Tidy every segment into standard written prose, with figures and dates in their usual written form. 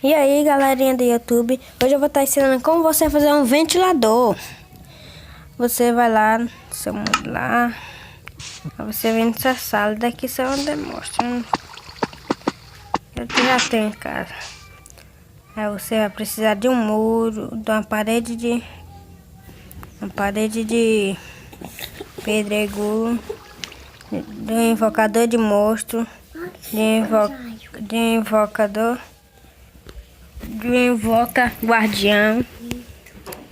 E aí, galerinha do YouTube, hoje eu vou estar ensinando como você fazer um ventilador. Você vai lá no seu mundo lá, aí você vem nessa sala, daqui você não demonstra. Eu já tenho em casa. Aí você vai precisar de um muro, de uma parede de pedregulho, de um invocador de monstro, de um invoca guardião,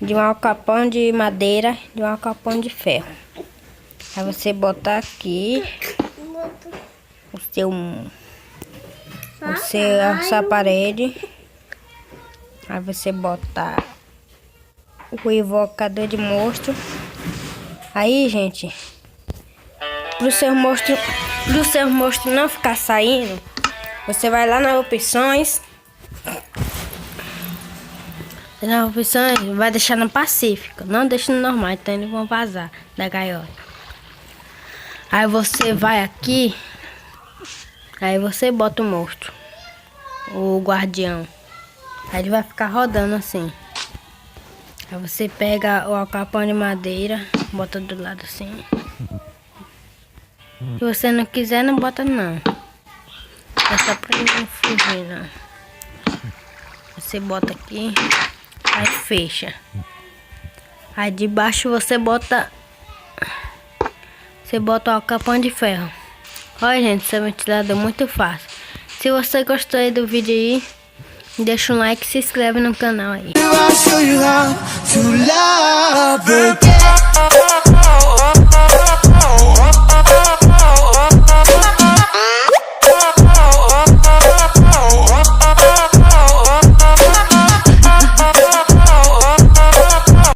de um alcapão de madeira, de um alcapão de ferro. Aí você botar aqui a sua parede. Aí você botar o invocador de monstro. Aí, gente, pro seu monstro não ficar saindo, você vai lá nas opções. Nas opções, vai deixar no Pacífico, não deixa no normal, então eles vão vazar da gaiola. Aí você vai aqui, aí você bota o monstro, o guardião. Aí ele vai ficar rodando assim. Aí você pega o alcapão de madeira, bota do lado assim. Se você não quiser, não bota não. É só pra ele não fugir, não. Você bota aqui, aí fecha. Aí debaixo você bota o alcapão de ferro. Olha, gente, esse ventilador é muito fácil. Se você gostou aí do vídeo aí, deixa um like e se inscreve no canal aí.